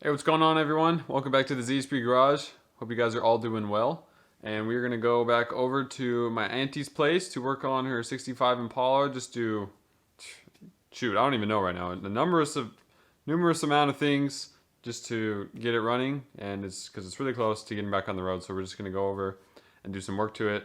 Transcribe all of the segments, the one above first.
Hey, what's going on, everyone? Welcome back to the zhpgarage. Hope you guys are all doing well. And we're gonna go back over to my auntie's place to work on her 65 Impala. Just to shoot, I don't even know right now. The numerous amount of things just to get it running, and it's because it's really close to getting back on the road. So we're just gonna go over and do some work to it.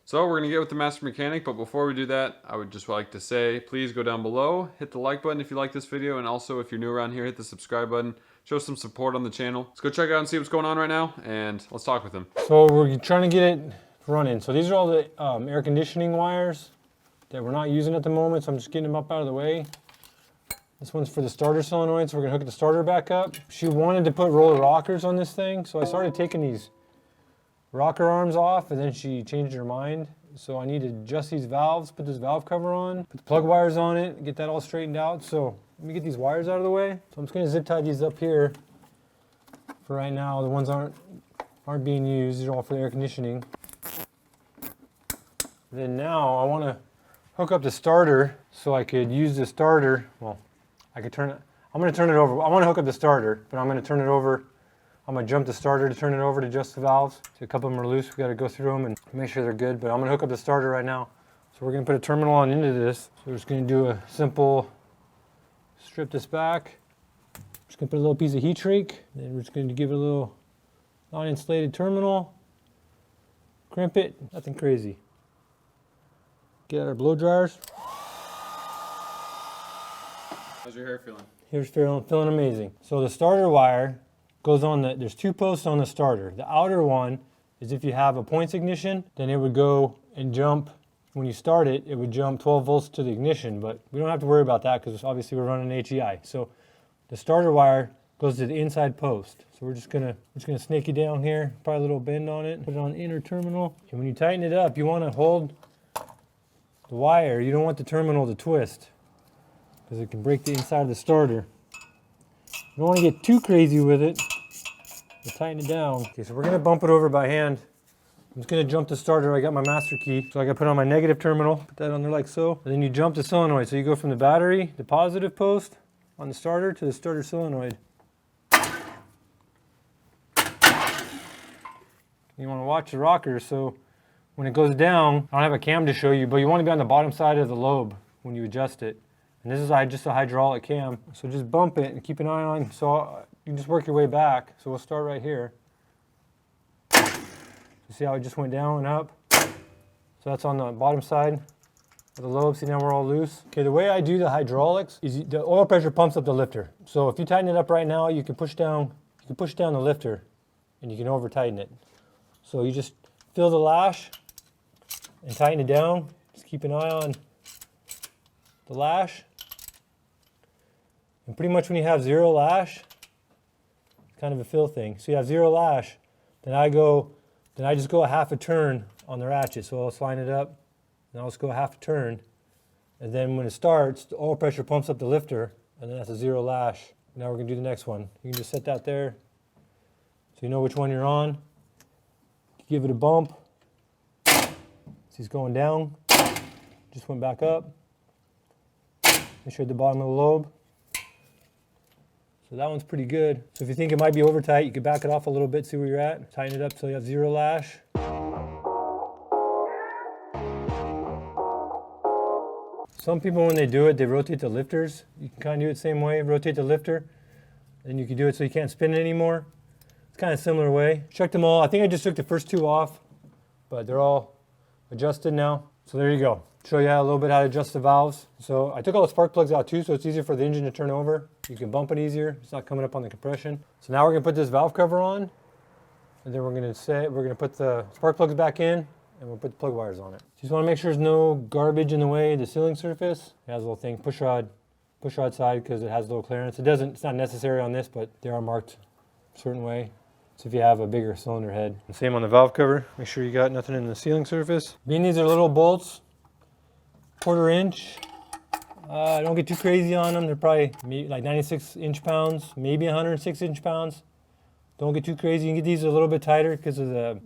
So we're gonna get with the master mechanic, but before we do that, I would just like to say, please go down below, hit the like button if you like this video, and also if you're new around here, hit the subscribe button. Show some support on the channel. Let's go check out and see what's going on right now, and let's talk with him. So we're trying to get it running. So these are all the air conditioning wires that we're not using at the moment, so I'm just getting them up out of the way. This one's for the starter solenoid, so we're gonna hook the starter back up. She wanted to put roller rockers on this thing, so I started taking these rocker arms off, and then she changed her mind. So I need to adjust these valves, put this valve cover on, put the plug wires on it, get that all straightened out. So let me get these wires out of the way. So I'm just gonna zip tie these up here for right now. The ones aren't being used. These are all for the air conditioning. Then now I wanna hook up the starter so I could use the starter. Well, I could turn it, I'm gonna turn it over. I wanna hook up the starter, but I'm gonna turn it over. I'm gonna jump the starter to turn it over to adjust the valves. So a couple of them are loose. We gotta go through them and make sure they're good, but I'm gonna hook up the starter right now. So we're gonna put a terminal on into this. So we're just gonna do a simple strip this back. Just gonna put a little piece of heat shrink. Then we're just gonna give it a little non-insulated terminal. Crimp it, nothing crazy. Get out our blow dryers. How's your hair feeling? Here's feeling amazing. So the starter wire goes on there's two posts on the starter. The outer one is if you have a points ignition, then it would go and jump. When you start it, it would jump 12 volts to the ignition, but we don't have to worry about that because obviously we're running HEI. So the starter wire goes to the inside post. So we're just gonna snake it down here, probably a little bend on it, put it on the inner terminal. And when you tighten it up, you want to hold the wire. You don't want the terminal to twist because it can break the inside of the starter. You don't want to get too crazy with it. We'll tighten it down. Okay, so we're gonna bump it over by hand. I'm just gonna jump the starter. I got my master key. So I gotta put on my negative terminal, put that on there like so. And then you jump the solenoid. So you go from the battery, the positive post on the starter to the starter solenoid. You wanna watch the rocker, so when it goes down, I don't have a cam to show you, but you wanna be on the bottom side of the lobe when you adjust it. And this is just a hydraulic cam. So just bump it and keep an eye on, so you can just work your way back. So we'll start right here. You see how it just went down and up? So that's on the bottom side of the lobe. See, now we're all loose. Okay, the way I do the hydraulics is the oil pressure pumps up the lifter. So if you tighten it up right now, you can push down the lifter and you can over tighten it. So you just fill the lash and tighten it down. Just keep an eye on the lash. And pretty much when you have zero lash, it's kind of a fill thing. So you have zero lash, then I just go a half a turn on the ratchet. So I'll line it up, and I'll just go a half a turn. And then when it starts, the oil pressure pumps up the lifter, and then that's a zero lash. Now we're gonna do the next one. You can just set that there, so you know which one you're on. Give it a bump. See, it's going down. Just went back up. Make sure at the bottom of the lobe. So that one's pretty good. So if you think it might be over tight, you can back it off a little bit, see where you're at. Tighten it up so you have zero lash. Some people, when they do it, they rotate the lifters. You can kind of do it the same way, rotate the lifter. Then you can do it so you can't spin it anymore. It's kind of a similar way. Check them all. I think I just took the first two off, but they're all adjusted now. So there you go. Show you a little bit how to adjust the valves. So I took all the spark plugs out too, so it's easier for the engine to turn over. You can bump it easier. It's not coming up on the compression. So now we're gonna put this valve cover on, and then we're gonna put the spark plugs back in, and we'll put the plug wires on it. Just wanna make sure there's no garbage in the way of the sealing surface. It has a little thing, push rod side, because it has low clearance. It's not necessary on this, but they are marked a certain way. So if you have a bigger cylinder head. And same on the valve cover. Make sure you got nothing in the sealing surface. Being these are little bolts, 1/4 inch. Don't get too crazy on them. They're probably like 96 inch-pounds, maybe 106 inch-pounds. Don't get too crazy. You can get these a little bit tighter because of the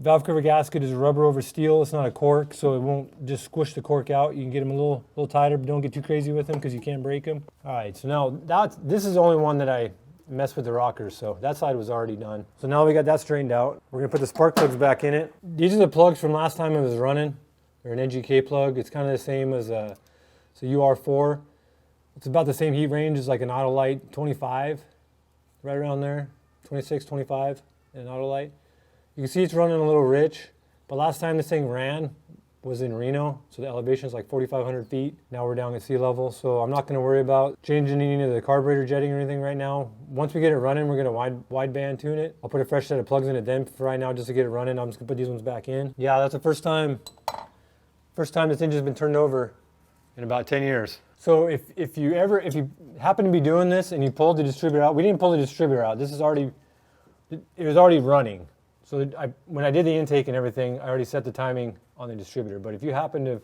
valve cover gasket is rubber over steel. It's not a cork, so it won't just squish the cork out. You can get them a little tighter, but don't get too crazy with them because you can't break them. All right, so now this is the only one that I mess with the rockers. So that side was already done. So now we got that straightened out. We're gonna put the spark plugs back in it. These are the plugs from last time it was running. They're an NGK plug. It's kind of the same as a UR4. It's about the same heat range as like an Autolite 25, right around there, 26, 25 in an Autolite. You can see it's running a little rich, but last time this thing ran was in Reno, so the elevation is like 4,500 feet. Now we're down at sea level, so I'm not gonna worry about changing any of the carburetor jetting or anything right now. Once we get it running, we're gonna wideband tune it. I'll put a fresh set of plugs in it then for right now just to get it running. I'm just gonna put these ones back in. Yeah, that's the first time this engine's been turned over in about 10 years. So if you happen to be doing this and you pulled the distributor out, we didn't pull the distributor out. It was already running. So when I did the intake and everything, I already set the timing on the distributor. But if you happen to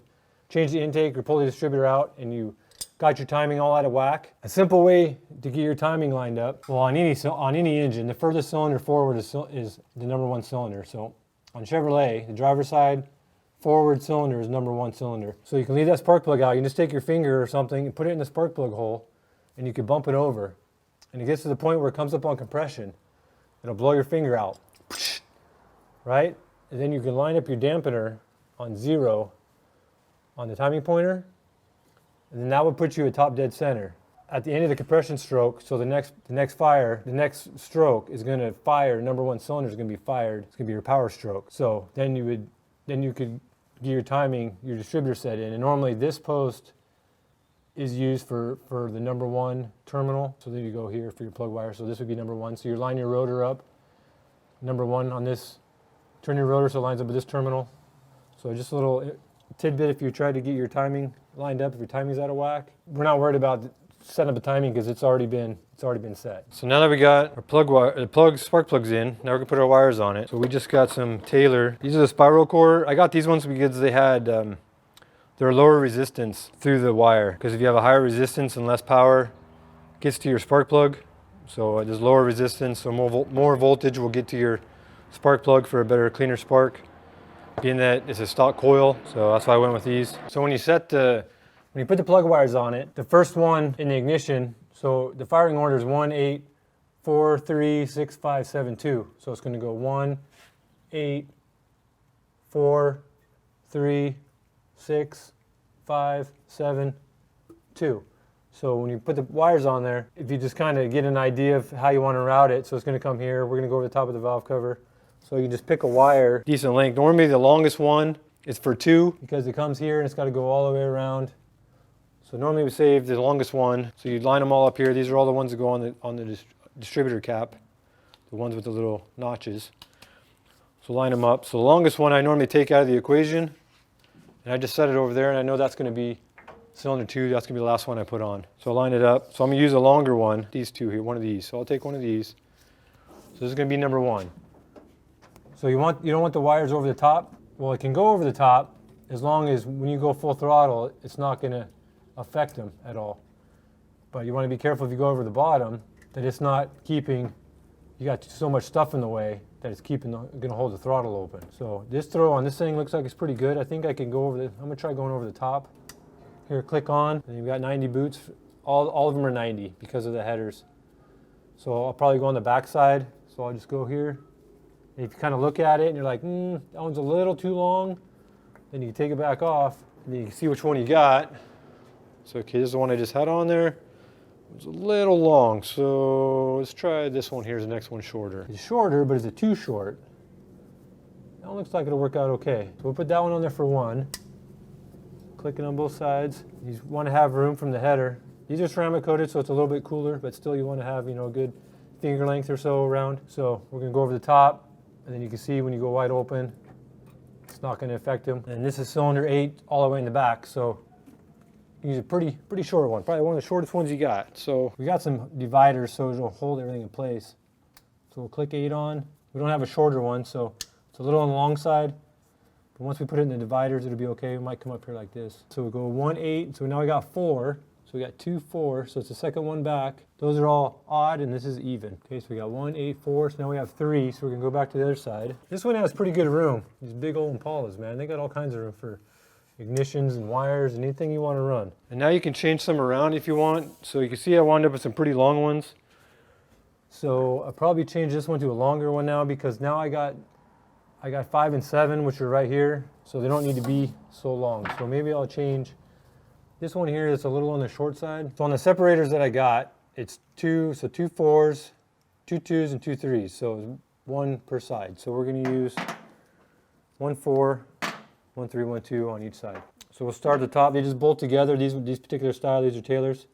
change the intake or pull the distributor out and you got your timing all out of whack, a simple way to get your timing lined up, well, on any engine, the furthest cylinder forward is the number one cylinder. So on Chevrolet, the driver's side, forward cylinder is number one cylinder. So you can leave that spark plug out. You can just take your finger or something and put it in the spark plug hole and you can bump it over. And it gets to the point where it comes up on compression. It'll blow your finger out, right? And then you can line up your dampener on 0 on the timing pointer, and then that would put you at top dead center. At the end of the compression stroke, so the next stroke is going to fire, number one cylinder is going to be fired. It's going to be your power stroke. So then you could get your timing, your distributor set in, and normally this post is used for the number one terminal. So then you go here for your plug wire. So this would be number one. So you line your rotor up, number one on this, turn your rotor so it lines up with this terminal. So just a little tidbit if you try to get your timing lined up, if your timing's out of whack. We're not worried about setting up a timing because it's already been set. So now that we got our spark plugs in, now we're gonna put our wires on it. So we just got some Taylor. These are the spiral core. I got these ones because they had they're lower resistance through the wire. Because if you have a higher resistance and less power, it gets to your spark plug. So there's lower resistance, so more voltage will get to your spark plug for a better, cleaner spark. Being that it's a stock coil, so that's why I went with these. So when you put the plug wires on it, the first one in the ignition, so the firing order is 1, 8, 4, 3, 6, 5, 7, 2. So it's going to go 1, 8, 4, 3, 6, 5, 7, 2. So when you put the wires on there, if you just kind of get an idea of how you want to route it, so it's going to come here, we're going to go over the top of the valve cover. So you just pick a wire, decent length. Normally the longest one is for 2 because it comes here and it's got to go all the way around. So normally we save the longest one. So you line them all up here. These are all the ones that go on the distributor cap, the ones with the little notches. So line them up. So the longest one I normally take out of the equation, and I just set it over there, and I know that's going to be cylinder 2. That's going to be the last one I put on. So I line it up. So I'm going to use a longer one. These two here, one of these. So I'll take one of these. So this is going to be number 1. So you don't want the wires over the top? Well, it can go over the top as long as when you go full throttle, it's not going to affect them at all. But you want to be careful if you go over the bottom that it's not keeping, you got so much stuff in the way that it's going to hold the throttle open. So this throw on this thing looks like it's pretty good. I think I can go over I'm going to try going over the top. Here, click on, and you've got 90 boots. All of them are 90 because of the headers. So I'll probably go on the back side. So I'll just go here. If you kind of look at it and you're like, that one's a little too long, then you can take it back off and then you can see which one you got. So okay, this is the one I just had on there. It's a little long, so let's try this one here. Is the next one shorter? It's shorter, but is it too short? That one looks like it'll work out okay. So we'll put that one on there for 1. Clicking on both sides. You want to have room from the header. These are ceramic coated, so it's a little bit cooler, but still you want to have, a good finger length or so around. So we're going to go over the top. And then you can see when you go wide open, it's not going to affect them. And this is cylinder 8 all the way in the back. So use a pretty short one, probably one of the shortest ones you got. So we got some dividers so it'll hold everything in place. So we'll click 8 on. We don't have a shorter one, so it's a little on the long side. But once we put it in the dividers, it'll be okay. We might come up here like this. So we'll go 1, 8. So now we got 4. So we got 2, 4. So it's the second one back. Those are all odd, and this is even. Okay, so we got 1, 8, 4. So now we have 3. So we're gonna go back to the other side. This one has pretty good room. These big old Impalas, man. They got all kinds of room for ignitions and wires and anything you want to run. And now you can change some around if you want. So you can see I wound up with some pretty long ones. So I'll probably change this one to a longer one now, because now I got 5 and 7, which are right here, so they don't need to be so long. So maybe I'll change this one here that's a little on the short side. So on the separators that I got, it's 2 4s, 2 2s, and 2 3s. So 1 per side. So we're going to use 1 4, 1 3, 1 2 on each side. So we'll start at the top. They just bolt together. These particular style, these are Taylor's.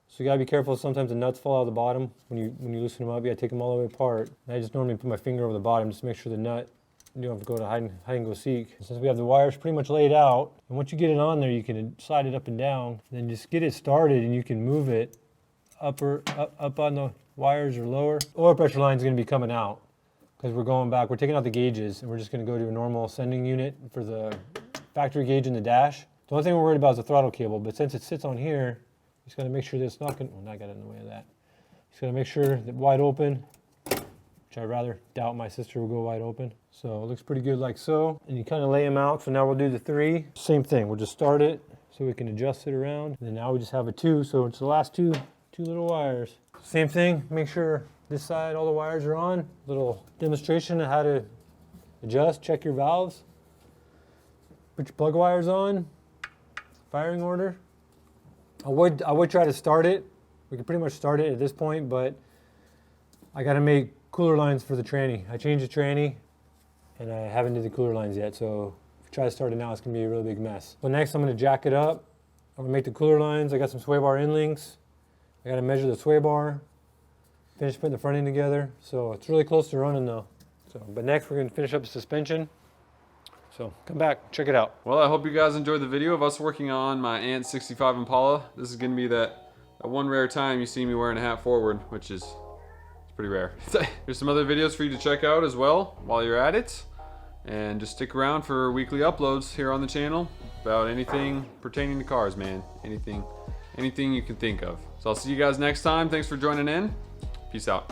So you gotta be careful. Sometimes the nuts fall out of the bottom when you loosen them up. You gotta take them all the way apart. And I just normally put my finger over the bottom just to make sure the nut, you don't have to go to hide and go seek. Since we have the wires pretty much laid out, and once you get it on there, you can slide it up and down. Then just get it started, and you can move it up on the wires or lower. Oil pressure line is gonna be coming out because we're going back. We're taking out the gauges, and we're just gonna go to a normal sending unit for the factory gauge in the dash. The only thing we're worried about is the throttle cable, but since it sits on here, just got to make sure that it's not going to, well, I got it in the way of that. Just got to make sure that wide open, which I rather doubt my sister will go wide open. So it looks pretty good like so. And you kind of lay them out. So now we'll do the 3. Same thing. We'll just start it so we can adjust it around. And then now we just have a 2. So it's the last two little wires. Same thing. Make sure this side, all the wires are on. Little demonstration of how to adjust. Check your valves. Put your plug wires on. Firing order. I would try to start it. We can pretty much start it at this point, but I got to make cooler lines for the tranny. I changed the tranny, and I haven't did the cooler lines yet. So if I try to start it now, it's gonna be a really big mess. So next, I'm gonna jack it up. I'm gonna make the cooler lines. I got some sway bar end links. I got to measure the sway bar. Finish putting the front end together. So it's really close to running though. So, but next we're gonna finish up the suspension. So come back, check it out. Well, I hope you guys enjoyed the video of us working on my Aunt 65 Impala. This is gonna be that one rare time you see me wearing a hat forward, which is pretty rare. There's some other videos for you to check out as well while you're at it. And just stick around for weekly uploads here on the channel about anything pertaining to cars, man. Anything you can think of. So I'll see you guys next time. Thanks for joining in. Peace out.